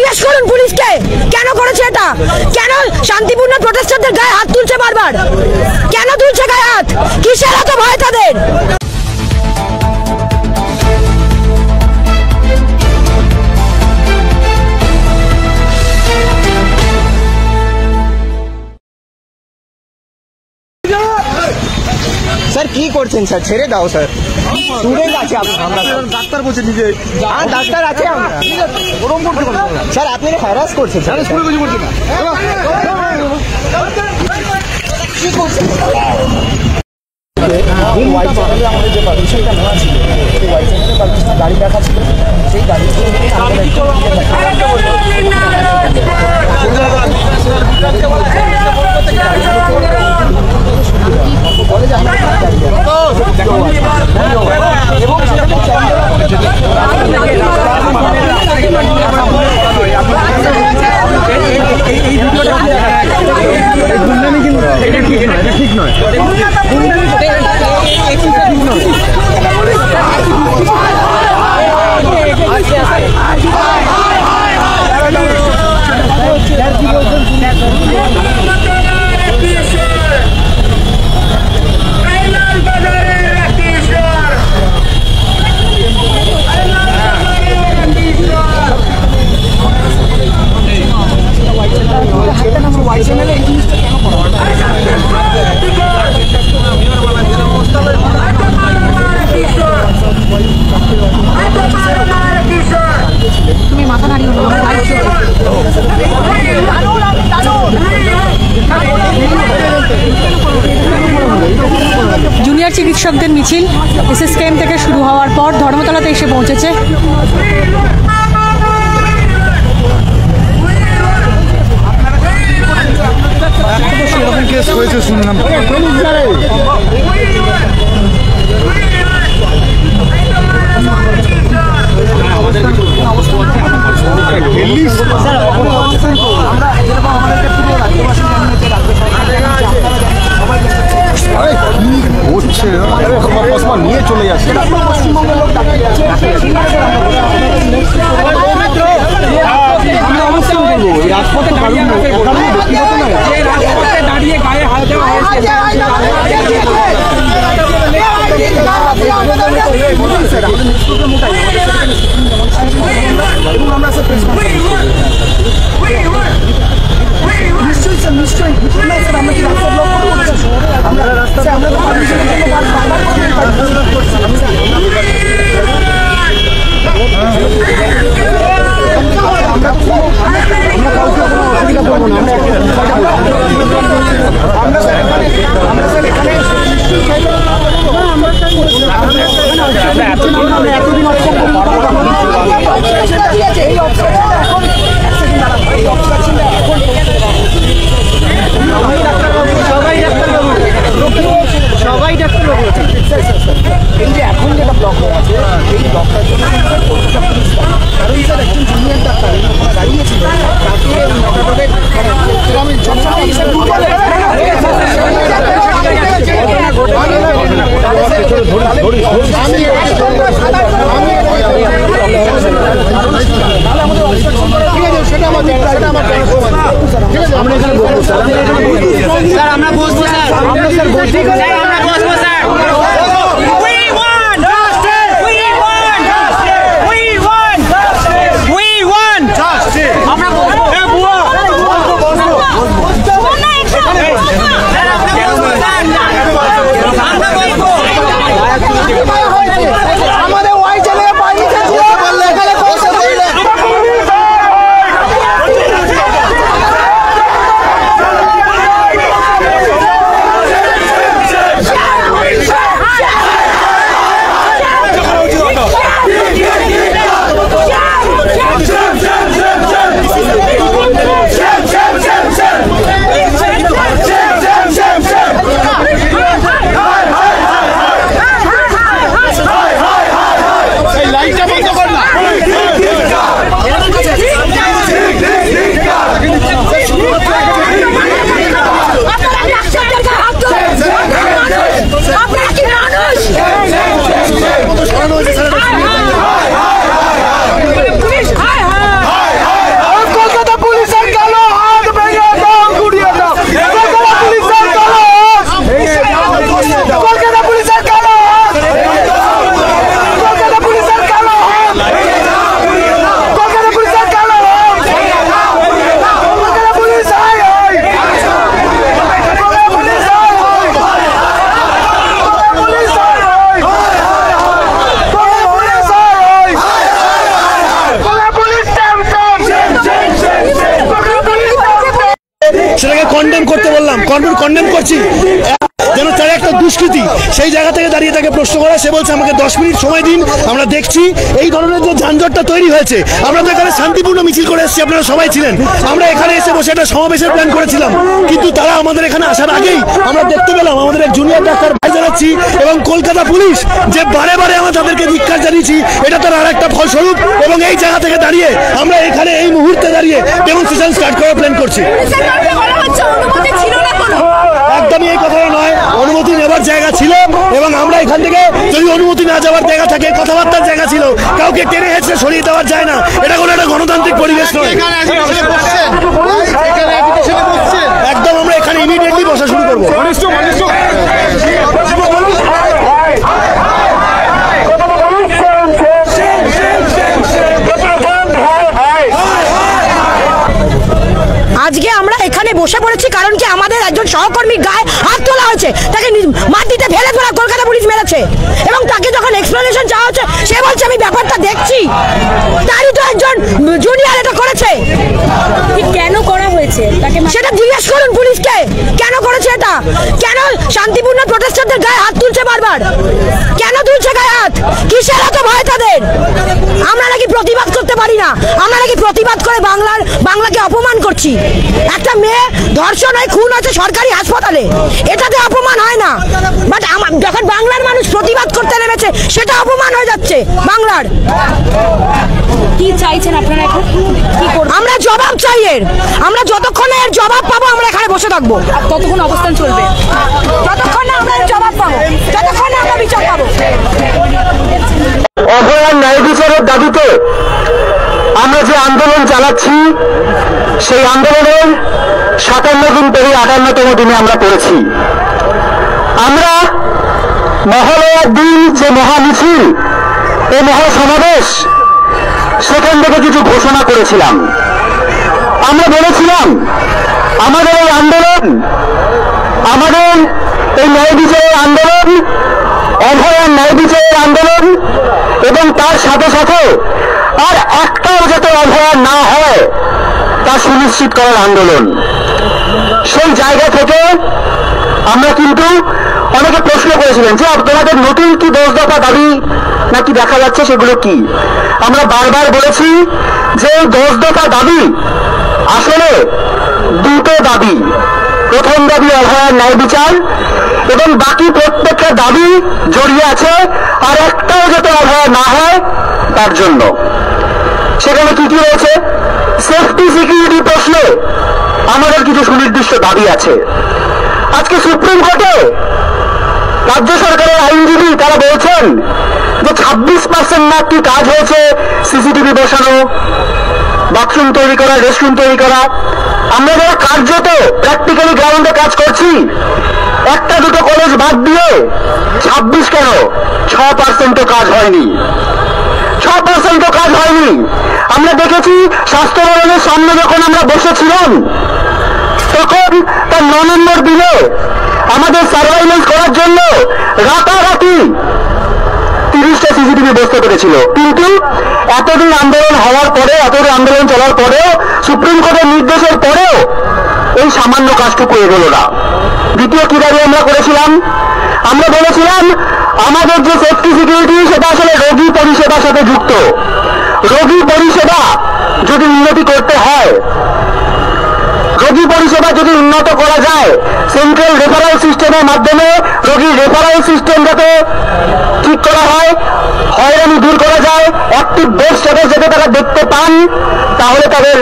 জিজ্ঞেস করুন পুলিশকে কেন করেছে এটা, কেন শান্তিপূর্ণ প্রোটেস্টারদের গায়ে হাত তুলছে বারবার, কেন তুলছে গায়ে হাত, কিসের এত ভয় তাদের? স্যার কি করছেন স্যার, ছেড়ে দাও স্যার, স্টুডেন্ট আছে আমরা, ডাক্তার বলছে নিজে, হ্যাঁ ডাক্তার আছে আমরা, স্যার আপনি হ্যারাস করছেন স্যার, স্কুলে কিছু করছেন না, কি করছেন হোয়াইট চ্যানেলে আমাদের যে পারমিশনটা নেওয়া ছিল, সেই হোয়াইট চ্যানেলে পারমিশন গাড়ি দেখা ছিল, সেই গাড়ি ঠিক নয় জুনিয়র চিকিৎসকদের মিছিল এসএসকেএম থেকে শুরু হওয়ার পর ধর্মতলাতে এসে পৌঁছেছে। শুনলাম নিয়ে চলে যাচ্ছে দাঁড়িয়ে গায়ে হাত দেওয়া হয়েছে। কন্ডেম করছি যেন তার একটা দুষ্কৃতি, সেই জায়গা থেকে দাঁড়িয়ে তাকে প্রশ্ন করা। সে বলছে আমাকে 10 মিনিট সময় দিন। আমরা দেখছি এই ধরনের যে যানজটটা তৈরি হয়েছে। আমরা তো এখানে শান্তিপূর্ণ মিছিল করে এসেছি, আপনারা সবাই ছিলেন। আমরা এখানে এসে বসে একটা সমাবেশের প্ল্যান করেছিলাম, কিন্তু তারা আমাদের এখানে আসার আগেই আমরা দেখতে পেলাম আমাদের এক জুনিয়র ডাক্তার ভাই জানাচ্ছি এবং কলকাতা পুলিশ যে বারে বারে আমরা তাদেরকে ধিক্কার জানিয়েছি, এটা তার আর একটা ফলস্বরূপ। এবং এই জায়গা থেকে দাঁড়িয়ে আমরা এখানে এই মুহূর্তে দাঁড়িয়ে ডেমনস্ট্রেশন স্টার্ট করার প্ল্যান করছি। একদমই এই কথাটা নয়, অনুমতি নেবার জায়গা ছিল এবং আমরা এখান থেকে যদি অনুমতি না যাওয়ার জায়গা থাকে, কথাবার্তার জায়গা ছিল, কাউকে টেনে হেঁচড়ে সরিয়ে দেওয়ার যায় না। এটা কোনো একটা গণতান্ত্রিক পরিবেশ নয়। একদম আমরা এখানে ইমিডিয়েটলি বসা শুরু করবো। আজকে আমরা এখানে বসে পড়েছি কারণ কি আমাদের একজন সহকর্মীর গায়ে হাত তোলা হয়েছে, তাকে মাটিতে ফেলে তোলা কলকাতা পুলিশ মেরেছে এবং তাকে যখন এক্সপ্লেনেশন চাওয়া হচ্ছে সে বলছে আমি ব্যাপারটা দেখছি। তারই তো একজন জুনিয়র এটা করেছে। কেন করা হয়েছে তাকে সেটা জিজ্ঞেস করুন পুলিশকে, কেন করেছে এটা? কেন শান্তিপূর্ণ প্রোটেস্টারদের গায়ে হাত তুলছে বারবার? কেন তুলছে গায়ে হাত? কিসের এত ভয় তাদের? আমরা নাকি প্রতিবাদ করতে পারি না? আমরা নাকি প্রতিবাদ করে বাংলাকে অপমান করছি? একটা মেয়ে ধর্ষণ হয়ে খুন হয়েছে সরকারি হাসপাতালে, এটাতে অপমান হয় না? বাট যখন বাংলার মানুষ প্রতিবাদ করতে নেমেছে সেটা অপমান হয়ে যাচ্ছে বাংলার। কি চাইছেন আপনারা এখন? কি করবেন? আমরা জবাব চাই এর। আমরা যতক্ষণ এর জবাব পাবো আমরা এখানে বসে থাকবো। কতক্ষণ অবস্থান চলবে? যতক্ষণ না আমরা এর জবাব পাবো, যতক্ষণ না আমরা বিচার পাবো। অভয়ার ন্যায় বিচারের দাবিতে আমরা যে আন্দোলন চালাচ্ছি, সেই আন্দোলনের 57 দিন পেরিয়ে 58তম দিনে আমরা পড়েছি। আমরা মহালয়ার দিন যে মহামিছিল, এই মহাসমাবেশ, সেখান থেকে কিছু ঘোষণা করেছিলাম। আমরা বলেছিলাম আমাদের এই আন্দোলন, আমাদের এই ন্যায় বিচারের আন্দোলন, অভয়ার ন্যায় বিচারের আন্দোলন এবং তার সাথে সাথে আর একটাও যাতে অভয়া না হয় তা সুনিশ্চিত করার আন্দোলন। সেই জায়গা থেকে আমরা কিন্তু অনেকে প্রশ্ন করেছিলেন যে তোমাদের নতুন কি 10 দফা দাবি নাকি দেখা যাচ্ছে, সেগুলো কি? আমরা বারবার বলেছি যে 10 দফা দাবি আসলে দুটো দাবি। প্রথম দাবি অভয়ার ন্যায় বিচার এবং বাকি প্রত্যেকটা দাবি জড়িয়ে আছে আর একটাও যাতে অভয়া না হয় তার জন্য। সেখানে কি কি রয়েছে? সেফটি সিকিউরিটি প্রশ্নে আমাদের কিছু সুনির্দিষ্ট দাবি আছে। আজকে সুপ্রিম কোর্টে রাজ্য সরকারের আইনজীবী তারা বলছেন যে 26% না কি কাজ হয়েছে, সিসিটিভি বসানো, বাথরুম তৈরি করা, রেস্টরুম তৈরি করা। আমরা যারা কার্যত প্র্যাকটিক্যালি গ্রাউন্ডে কাজ করছি, একটা দুটো কলেজ বাদ দিয়ে 26 কেন 6% কাজ হয়নি। 6% কাজ হয়নি। আমরা দেখেছি স্বাস্থ্য ভবনের সামনে যখন আমরা বসেছিলাম তখন তার 9 নম্বর দিনে আমাদের সার্ভাইলেন্স করার জন্য রাতারাতি 30টা সিসিটিভি বসতে পেরেছিল। কিন্তু এতদিন আন্দোলন হওয়ার পরে, এতদিন আন্দোলন চলার পরেও, সুপ্রিম কোর্টের নির্দেশের পরেও এই সামান্য কাজটুকু এগোলো না। দ্বিতীয় কি দাবি আমরা করেছিলাম? আমরা বলেছিলাম আমাদের যে সেফটি সিকিউরিটি সেটা আসলে রোগী পরিষেবার সাথে যুক্ত। রোগী পরিষেবা যদি উন্নতি করতে হয়, রোগী পরিষেবা যদি উন্নত করা যায়, সেন্ট্রাল রেফারাল সিস্টেমের মাধ্যমে রোগীর রেফারাল সিস্টেম যাতে ঠিক করা হয়, হয়রানি দূর করা যায়, অ্যাক্টিভ বেড স্ট্যাটাস যাতে তারা দেখতে পান, তাহলে তাদের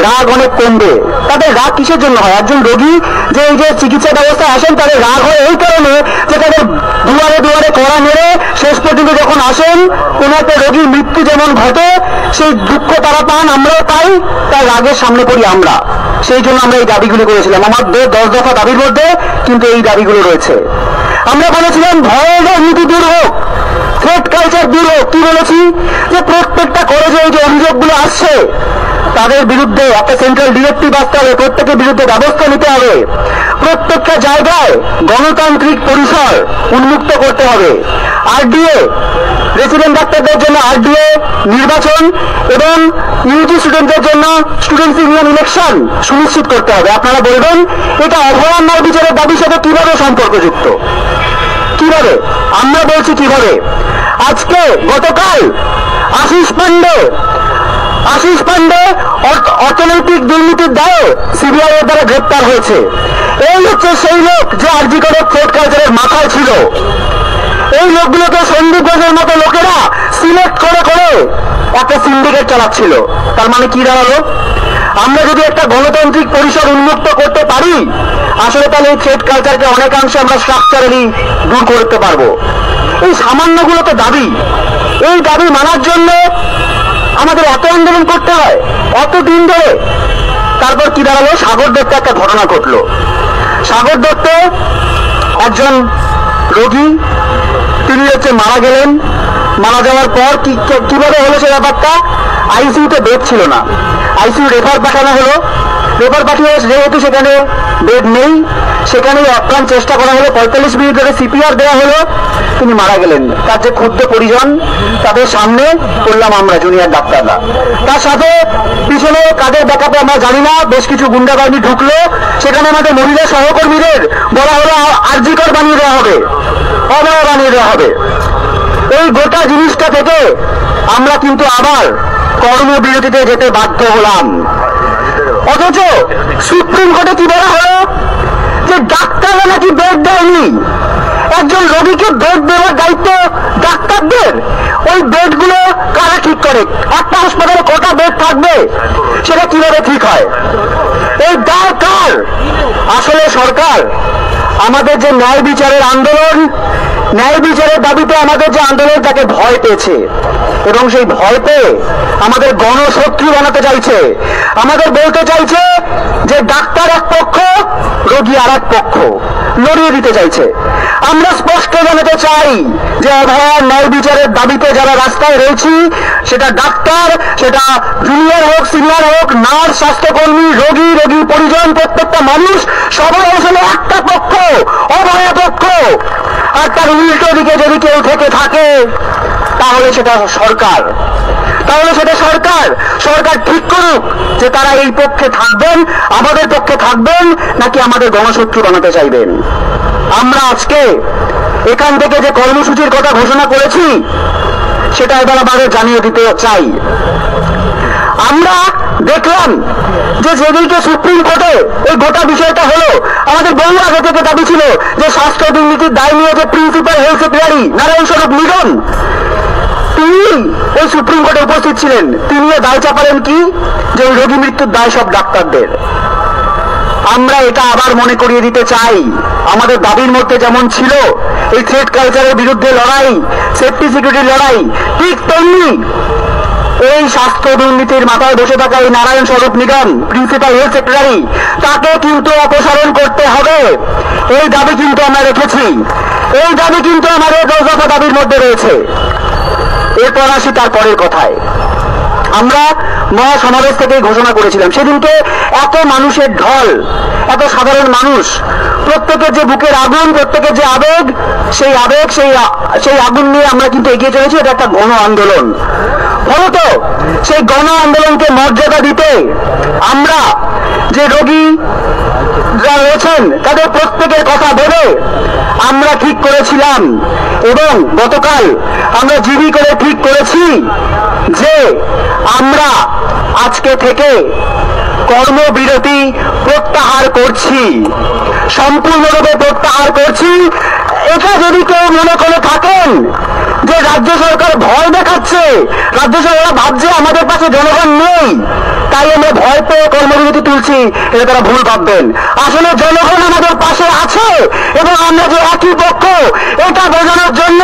রাগ অনেক কমবে। তাদের রাগ কিসের জন্য হয়? একজন রোগী যে এই যে চিকিৎসা ব্যবস্থায় আসেন তাদের রাগ হয় এই কারণে যে তাদের দুয়ারে দুয়ারে কড়া মেরে শেষ পর্যন্ত যখন আসেন কোনো একটা রোগীর মৃত্যু যেমন ঘটে, সেই দুঃখ তারা পান, আমরাও পাই, তার রাগের সামনে পড়ি আমরা। সেই জন্য আমরা এই দাবিগুলি করেছিলাম। আমাদের 10 দফা দাবির মধ্যে কিন্তু এই দাবিগুলো রয়েছে। আমরা বলেছিলাম ভয়ের রাজনীতি দূর হোক, থ্রেট কালচার দূর হোক। কি বলেছি? যে প্রত্যেকটা কলেজে এই যে অভিযোগগুলো আসছে তাদের বিরুদ্ধে একটা সেন্ট্রাল ডিরেক্টিভ আসতে হবে, প্রত্যেকের বিরুদ্ধে ব্যবস্থা নিতে হবে, প্রত্যেকটা জায়গায় গণতান্ত্রিক পরিসর উন্মুক্ত করতে হবে। আরডিএ রেসিডেন্ট ডাক্তারদের জন্য আরডিএ নির্বাচন এবং ইউজি স্টুডেন্টদের জন্য স্টুডেন্টস ইউনিয়ন ইলেকশন সুনিশ্চিত করতে হবে। আপনারা বলবেন এটা অভয়া ন্যায় বিচারের দাবির সাথে কিভাবে সম্পর্কযুক্ত, কিভাবে? আমরা বলছি কিভাবে। আজকে গতকাল আশিস পান্ডে অর্থনৈতিক দুর্নীতির দায়ে সিবিআই এর দ্বারা গ্রেপ্তার হয়েছে। এই হচ্ছে সেই লোক যে আরজি করে থ্রেড কালচারের মাথায় ছিল। এই লোকগুলোকে সন্দীপ ঘোষের মতো লোকেরা সিলেক্ট করে করে একটা সিন্ডিকেট চালাচ্ছিল। তার মানে কি দাঁড়ালো? আমরা যদি একটা গণতান্ত্রিক পরিসর উন্মুক্ত করতে পারি, আসলে তাহলে এই থ্রেড কালচারকে অনেকাংশে আমরা স্ট্রাকচারালি দূর করতে পারবো। এই সামান্যগুলো তো দাবি, এই দাবি মানার জন্য আমাদের এত আন্দোলন করতে হয় এত দিন ধরে। তারপর কি দাঁড়ালো? সাগর দত্তে একটা ঘটনা ঘটলো। সাগর দত্ত একজন রোগী, তিনি হচ্ছে মারা গেলেন। মারা যাওয়ার পর কিভাবে হলো সে ব্যাপারটা, আইসিইউতে বেড ছিল না, আইসিইউ রেফার পাঠানো হলো। রেফার পাঠিয়ে যেহেতু সেখানে বেড নেই, সেখানেই আপ্রাণ চেষ্টা করা হলো, 45 মিনিট ধরে সিপিআর দেওয়া হলো, তিনি মারা গেলেন। তার যে ক্ষুদ্র পরিজন, তাদের সামনে করলাম আমরা জুনিয়র ডাক্তাররা। তার সাথে পিছনে কাদের ব্যাকআপে আমরা জানি না বেশ কিছু গুন্ডাবাহিনী ঢুকলো। সেখানে আমাদের মহিলা সহকর্মীদের বলা হলো আরজিকর বানিয়ে দেওয়া হবে, অভয়া বানিয়ে দেওয়া হবে। এই গোটা জিনিসটা থেকে আমরা কিন্তু আবার কর্মবিরতিতে যেতে বাধ্য হলাম। অথচ সুপ্রিম কোর্টে কি বলা হলো যে ডাক্তাররা নাকি বেড দেয়নি। একজন রোগীকে বেড দেওয়ার দায়িত্ব ডাক্তারদের। ওই বেডগুলো কারা ঠিক করে? একটা হাসপাতালে কটা বেড থাকবে সেটা কিভাবে ঠিক হয়? এই দায় কার? আসলে সরকার আমাদের যে ন্যায় বিচারের আন্দোলন, ন্যায় বিচারের দাবিতে আমাদের যে আন্দোলন, তাকে ভয় পেয়েছে এবং সেই ভয় পেয়ে আমাদের গণশত্রু বানাতে চাইছে। আমাদের বলতে চাইছে যে ডাক্তার এক পক্ষ, রোগী আর এক পক্ষ, লড়িয়ে দিতে চাইছে। আমরা স্পষ্ট জানাতে চাই যে অভয়া ন্যায় বিচারের দাবিতে যারা রাস্তায় রয়েছি, সেটা ডাক্তার, সেটা জুনিয়র হোক, সিনিয়র হোক, নার্স, স্বাস্থ্যকর্মী, রোগী, রোগীর পরিজন, প্রত্যেকটা মানুষ সবাই আসলে একটা পক্ষ, অভয়া পক্ষ। আর তার উল্টো দিকে যদি কেউ থেকে থাকে তাহলে সেটা সরকার, সরকার ঠিক করুক যে তারা এই পক্ষে থাকবেন, আমাদের পক্ষে থাকবেন, নাকি আমাদের গণশত্রু বানাতে চাইবেন। আমরা আজকে এখান থেকে যে কর্মসূচির কথা ঘোষণা করেছি সেটা এবার আমাদের জানিয়ে দিতে চাই। আমরা দেখলাম যে যেদিকে সুপ্রিম কোর্টে এই গোটা বিষয়টা হলো, আমাদের বহু আগে থেকে দাবি ছিল যে স্বাস্থ্য দুর্নীতির দায় নিয়ে যে প্রিন্সিপাল হেলথ সেক্রেটারি নারায়ণ স্বরূপ নিগম, তিনি ওই সুপ্রিম কোর্টে উপস্থিত ছিলেন। তিনিও দায় চাপালেন কি, যে ওই রোগী মৃত্যুর দায় সব ডাক্তারদের। আমরা এটা আবার মনে করিয়ে দিতে চাই, আমাদের দাবির মধ্যে যেমন ছিল এই থ্রেড কালচারের বিরুদ্ধে লড়াই, সেফটি সিকিউরিটির লড়াই, ঠিক তেমনি এই স্বাস্থ্য দুর্নীতির মাথায় বসে থাকা এই নারায়ণ স্বরূপ নিগম প্রিন্সিপাল হেলথ সেক্রেটারি, তাকে কিন্তু অপসারণ করতে হবে। এই দাবি কিন্তু আমরা রেখেছি, এই দাবি কিন্তু আমাদের 10 দফা দাবির মধ্যে রয়েছে। এরপর আসি তারপরের কথায়। আমরা মহাসমাবেশ থেকে ঘোষণা করেছিলাম, সেদিনকে এত মানুষের ঢল, এত সাধারণ মানুষ, প্রত্যেকের যে বুকের আগুন, প্রত্যেকের যে আবেগ, সেই আগুন নিয়ে আমরা কিন্তু এগিয়ে চলেছি। এটা একটা গণ আন্দোলন। ফলত সেই গণ আন্দোলনকে মর্যাদা দিতে আমরা যে রোগী যারা রয়েছেন তাদের প্রত্যেকের কথা ভেবে আমরা ঠিক করেছিলাম, এবং গতকাল আমরা জিডি করে ঠিক করেছি যে আমরা আজকে থেকে কর্মবিরতি প্রত্যাহার করছি, সম্পূর্ণরূপে প্রত্যাহার করছি। এটা যদি কেউ মনে করে থাকেন যে রাজ্য সরকার ভয় দেখাচ্ছে, রাজ্য সরকার ভাবছে আমাদের পাশে জনগণ নেই, তাই আমরা ভয় পেয়ে কর্মবিরতি তুলছি, এটা তারা ভুল ভাববেন। আসলে জনগণ আমাদের পাশে আছে এবং আমরা যে একই পক্ষ, এটা বোঝানোর জন্য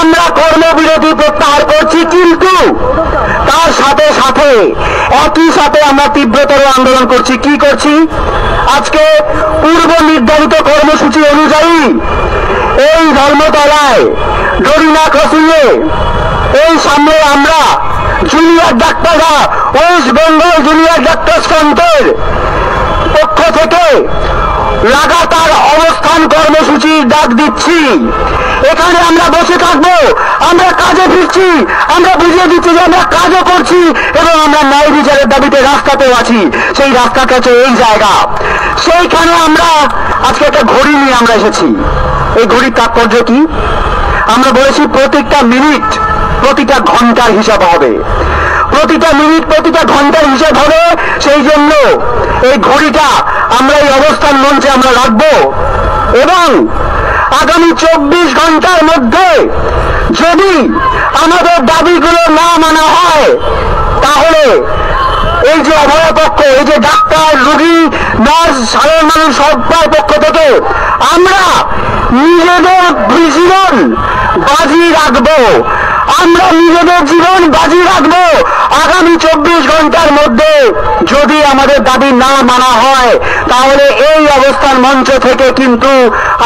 আমরা কর্মবিরতি প্রত্যাহার করছি। কিন্তু তার সাথে সাথে একই সাথে আমরা তীব্রতর আন্দোলন করছি। কি করছি? আজকে পূর্ব নির্ধারিত কর্মসূচি অনুযায়ী এই ধর্মতলায় ডরিনা ক্রসিংয়ে এই সামনে আমরা জুনিয়র ডাক্তাররা, ওয়েস্ট বেঙ্গল জুনিয়র ডাক্তার ফ্রন্টের পক্ষ থেকে লাগাতার অবস্থান কর্মসূচির ডাক দিচ্ছি। এখানে আমরা বসে থাকবো, আমরা কাজে ফিরছি, আমরা বুঝিয়ে দিচ্ছি যে আমরা কাজও করছি এবং আমরা ন্যায় বিচারের দাবিতে রাস্তাতেও আছি। সেই রাস্তাটা হচ্ছে এই জায়গা। সেইখানে আমরা আজকে একটা ঘড়ি নিয়ে আমরা এসেছি। এই ঘড়ির তাৎপর্য কি? আমরা বলেছি প্রত্যেকটা মিনিট প্রতিটা ঘন্টার হিসাব হবে, প্রতিটা মিনিট প্রতিটা ঘন্টার হিসাব হবে। সেই জন্য এই ঘড়িটা আমরা এই অবস্থান মঞ্চে আমরা রাখবো এবং আগামী 24 ঘন্টার মধ্যে যদি আমাদের দাবিগুলো না মানা হয় তাহলে এই যে অভয়পক্ষ, এই যে ডাক্তার, রোগী, নার্স, সাধারণ মানুষ সবার পক্ষ থেকে আমরা নিজেদের জীবন বাজি রাখবো, আমরা নিজেদের জীবন বাজি রাখবো। আগামী 24 ঘন্টার মধ্যে যদি আমাদের দাবি না মানা হয় তাহলে এই অবস্থান মঞ্চ থেকে কিন্তু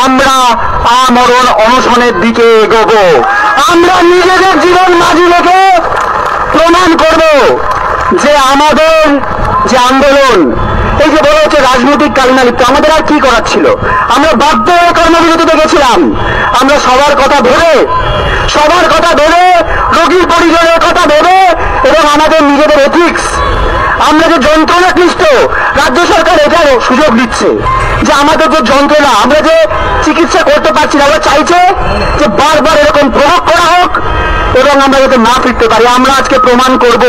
আমরা আমরণ অনশনের দিকে এগোবো। আমরা নিজেদের জীবন বাজি রেখে প্রমাণ করব যে আমাদের যে আন্দোলন, এই যে বলা হচ্ছে রাজনৈতিক কালিমালিপ্ত, আমাদের আর কি করার ছিল? আমরা বাধ্য হয়ে কর্মবিরতিতে গেছিলাম। আমরা সবার কথা ভেবে রোগীর পরিজনের কথা ভেবে এবং আমাদের নিজেদের এথিক্স, আমরা যে যন্ত্রণা ক্লিষ্ট, রাজ্য সরকার এটাও সুযোগ দিচ্ছে যে আমাদের যে যন্ত্রণা, আমরা যে চিকিৎসা করতে পারছি না, আমরা চাইছে যে বারবার এরকম প্রয়োগ করা হোক এবং আমরা যাতে না ফিরতে পারি। আমরা আজকে প্রমাণ করব,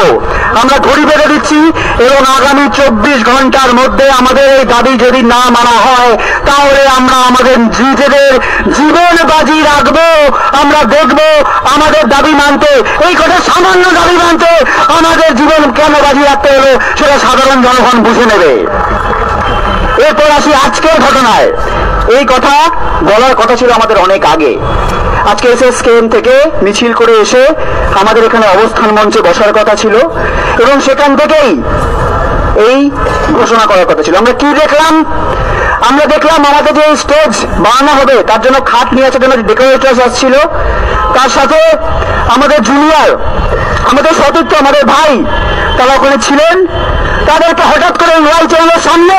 আমরা ঘড়ি বেঁধে দিচ্ছি এবং আগামী 24 ঘন্টার মধ্যে আমাদের এই দাবি যদি না মানা হয় তাহলে আমরা আমাদের নিজেদের জীবন বাজি রাখবো। আমরা দেখব আমাদের দাবি মানতে, এই কথা সামান্য দাবি মানতে আমাদের জীবন কেন বাজি রাখতে হলো সেটা সাধারণ জনগণ বুঝে নেবে। এরপর আসি আজকের ঘটনায়। এই কথা বলার কথা ছিল আমাদের অনেক আগে। আজকে এসএসকেএম থেকে মিছিল করে এসে আমাদের এখানে অবস্থান মঞ্চে বসার কথা ছিল এবং সেখান থেকেই এই ঘোষণা করার কথা ছিল। আমরা কি দেখলাম? আমরা দেখলাম আমাদের যে স্টেজ বানানো হবে তার জন্য খাট নিয়ে আসার জন্য ডেকোরেটরস আসছিল, তার সাথে আমাদের জুনিয়র, আমাদের সতীর্থ, আমাদের ভাই তারা ওখানে ছিলেন। তাদেরকে হঠাৎ করে মোবাইল চ্যানেলের সামনে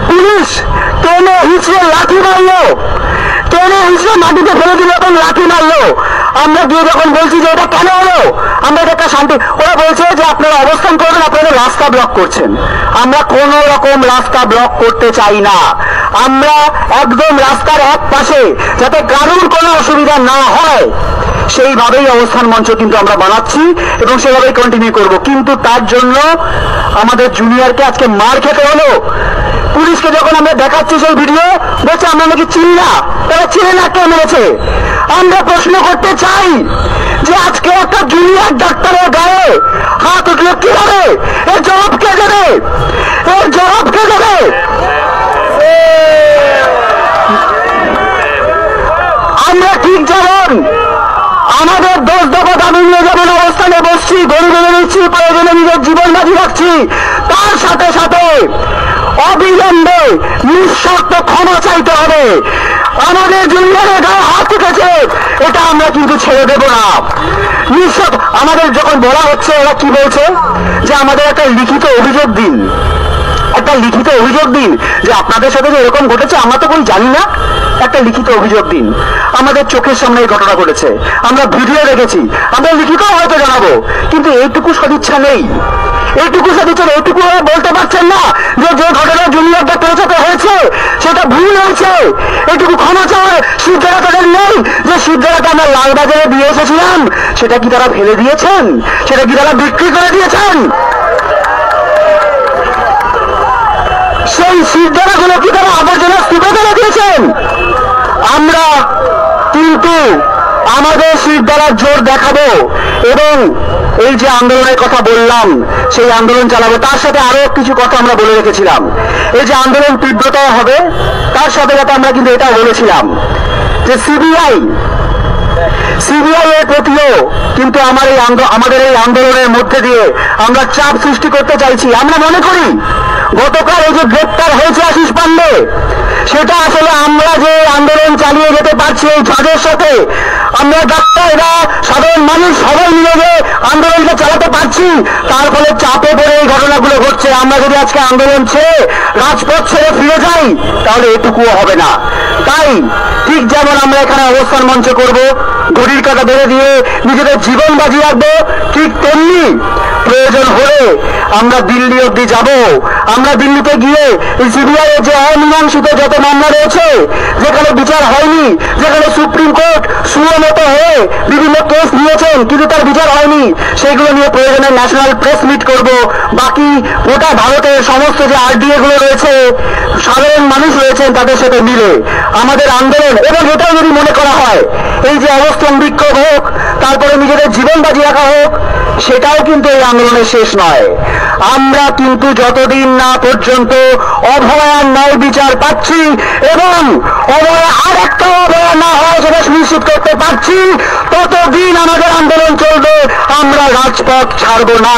পুলিশ টেনে হিঁচড়ে লাঠি মারলো, টেনে হিঁচড়ে মাটিতে ফেলে দিল এবং লাঠি মারলো। আমরা গিয়ে যখন বলছি যে এটা কেন হলো, আমরা একটা শান্তি, ওরা বলছে যে আপনারা অবস্থান করবেন, আপনারা রাস্তা ব্লক করছেন। আমরা কোন রকম রাস্তা ব্লক করতে চাই না। আমরা একদম রাস্তার এক পাশে যাতে কারোর কোনো অসুবিধা না হয় সেইভাবেই অবস্থান মঞ্চ কিন্তু আমরা বানাচ্ছি এবং সেভাবেই কন্টিনিউ করব। কিন্তু তার জন্য আমাদের জুনিয়রকে আজকে মার খেতে হলো। পুলিশকে যখন আমরা দেখাচ্ছি সেই ভিডিও, বলছে আমরা নাকি চিনি না, তারা চিনে না কে মেরেছে। আমরা প্রশ্ন করতে চাই যে আজকে একটা জুনিয়র ডাক্তারের গায়ে হাত উঠলো কিভাবে? এর জবাব কে দেবে? এর জবাব কে দেবে? আমরা ঠিক যেমন আমাদের 10 দফা দাবি নিয়ে যেমন অবস্থানে বসছি, গড়ি বেঁধে নিচ্ছি, প্রয়োজনে নিজের জীবন বাজি রাখছি, তার সাথে সাথে অবিলম্বে নিঃশর্ত ক্ষমা চাইতে হবে। আমাদের জুনিয়রের গায়ে হাত উঠেছে, এটা আমরা কিন্তু ছেড়ে দেব না। নিঃশর্ত আমাদের যখন বলা হচ্ছে, ওরা কি বলছে যে আমাদের একটা লিখিত অভিযোগ দিন, একটা লিখিত অভিযোগ দিন যে আপনাদের সাথে যে এরকম ঘটেছে আমরা তো কোনো জানি না, একটা লিখিত অভিযোগ দিন। আমাদের চোখের সামনে এই ঘটনা ঘটেছে, আমরা ভিডিও দেখেছি, আমরা লিখিত হয়তো জানাবো, কিন্তু এইটুকু সদিচ্ছা নেই। এইটুকু বলতে পারছেন না যে যে ঘটনা জুনিয়র ডাক্তারের সাথে হয়েছে সেটা ভুল হয়েছে, এটুকু ক্ষমা চাওয়ার সিদ্ধারা তাদের নেই। যে সিদ্ধারাটা আমরা লালবাজারে দিয়ে এসেছিলাম সেটা কি তারা ফেলে দিয়েছেন? সেটা কি তারা বিক্রি করে দিয়েছেন? সেই সিদ্ধারাগুলো কি তারা আবর্জনা স্তূপে ফেলে দিয়েছেন? আমরা কিন্তু আমাদের সিদ্ধারার জোর দেখাবো এবং এই যে আন্দোলনের কথা বললাম সেই আন্দোলন চালাবো। তার সাথে আরো কিছু কথা আমরা বলে রেখেছিলাম। এই যে আন্দোলন তীব্রতা হবে তার সাথে সাথে আমরা কিন্তু এটা বলেছিলাম যে সিবিআই এর প্রতিও কিন্তু আমাদের এই আন্দোলনের মধ্যে দিয়ে আমরা চাপ সৃষ্টি করতে চাইছি। আমরা মনে করি গতকাল এই যে গ্রেপ্তার হয়েছে আশিস পান্ডে, সেটা আসলে আমরা যে আন্দোলন চালিয়ে যেতে পারছি এই ঝড়ের সাথে, আমরা ডাক্তাররা, সাধারণ মানুষ সবাই মিলে যে আন্দোলনটা চালাতে পারছি, তার ফলে চাপে পড়ে এই ঘটনাগুলো ঘটছে। হচ্ছে। আমরা যদি আজকে আন্দোলন ছেড়ে রাজপথ ছেড়ে ফিরে যাই তাহলে এটুকুও হবে না। তাই ঠিক যেমন আমরা এখানে অবস্থান মঞ্চ করব, ঘড়ির কাঁটা ধরে দিয়ে নিজেদের জীবন বাজি রাখবো, ঠিক তেমনি প্রয়োজন হলে আমরা দিল্লি অব্দি যাব। আমরা দিল্লিতে গিয়ে সিবিআই এর যে অমীমাংসিত যত মামলা রয়েছে, যেখানে বিচার হয়নি, যেখানে সুপ্রিম কোর্ট সুমতো হয়ে বিভিন্ন কেস নিয়েছেন কিন্তু তার বিচার হয়নি, সেগুলো নিয়ে প্রয়োজনে ন্যাশনাল প্রেস মিট করব। বাকি গোটা ভারতের সমস্ত যে আরডিএ গুলো রয়েছে, সাধারণ মানুষ রয়েছেন, তাদের সাথে মিলে আমাদের আন্দোলন, এবং এটাও যদি মনে করা হয় এই যে অবস্থান বিক্ষোভ হোক, তারপরে নিজেদের জীবন বাজি রাখা হোক, সেটাও কিন্তু এই আন্দোলনের শেষ নয়। আমরা কিন্তু যতদিন না পর্যন্ত অভয়ার ন্যায় বিচার পাচ্ছি এবং অভয়া আর একটা অভয়া না হয় সেটা সুনিশ্চিত করতে পারছি, ততদিন আমাদের আন্দোলন চলবে। আমরা রাজপথ ছাড়ব না।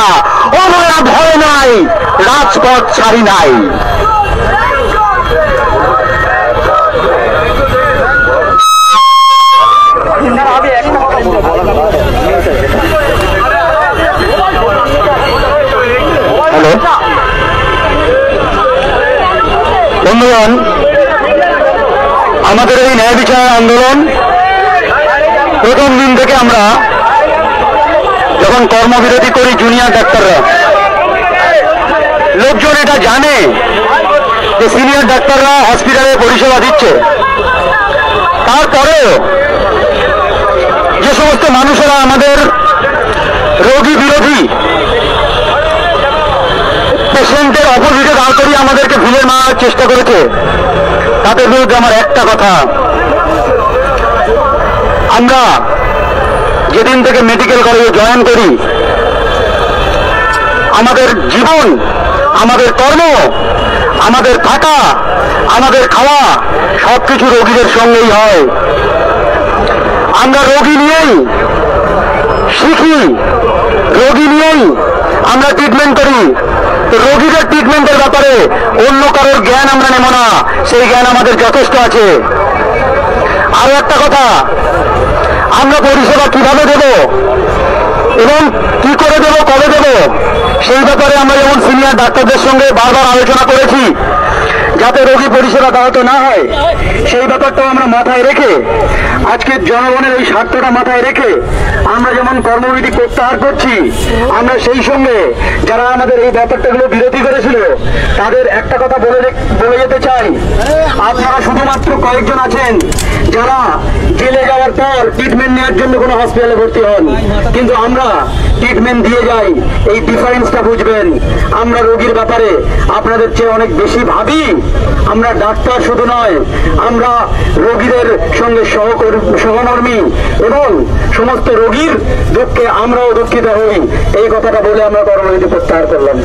অভয়া ভয় নাই, রাজপথ ছাড়ি নাই। হ্যালো বন্ধুগণ, আমাদের এই ন্যায় বিচার আন্দোলন প্রথম দিন থেকে আমরা যখন কর্মবিরতি করি জুনিয়র ডাক্তাররা, লোকজন এটা জানে যে সিনিয়র ডাক্তাররা হসপিটালে পরিষেবা দিচ্ছে, তারপরেও যে সমস্ত মানুষেরা আমাদের রোগী বিরোধী পেশেন্টের অপোজিটে দাঁড় করিয়ে আমাদেরকে ভিড়ে মারার চেষ্টা করেছে, তাদের বিরুদ্ধে আমার একটা কথা, আমরা যেদিন থেকে মেডিকেল কলেজে জয়েন করি, আমাদের জীবন, আমাদের কর্ম, আমাদের থাকা, আমাদের খাওয়া সবকিছু রোগীদের সঙ্গেই হয়। আমরা রোগী নিয়েই শিখি, রোগী নিয়েই আমরা ট্রিটমেন্ট করি। রোগীদের ট্রিটমেন্টের ব্যাপারে অন্য কারোর জ্ঞান আমরা নেব না, সেই জ্ঞান আমাদের যথেষ্ট আছে। আরো একটা কথা, আমরা পরিষেবা কিভাবে দেব এবং কি করে দেব, কবে দেব, সেই ব্যাপারে আমরা যেমন সিনিয়র ডাক্তারদের সঙ্গে বারবার আলোচনা করেছি, যাতে রোগী পরিষেবা ব্যাহত না হয়, সেই ব্যাপারটাও আমরা মাথায় রেখে, আজকের জনগণের এই স্বার্থটা মাথায় রেখে আমরা যেমন কর্মবিধি প্রত্যাহার করছি, আমরা সেই সঙ্গে যারা আমাদের এই ব্যাপারটাগুলো বিরোধী করেছিল তাদের একটা কথা বলে যেতে চাই, আপনারা শুধুমাত্র কয়েকজন আছেন যারা জেলে যাওয়ার পর ট্রিটমেন্ট নেওয়ার জন্য কোনো হসপিটালে ভর্তি হন, কিন্তু আমরা ট্রিটমেন্ট দিয়ে যাই। এই ডিফারেন্সটা বুঝবেন। আমরা রোগীর ব্যাপারে আপনাদের চেয়ে অনেক বেশি ভাবি। আমরা ডাক্তার শুধু নয়, আমরা রোগীদের সঙ্গে সহকর্মী এবং সমস্ত রোগীর দুঃখে আমরাও দুঃখিত হই। এই কথাটা বলে আমরা কর্মবিরতি প্রত্যাহার করলাম।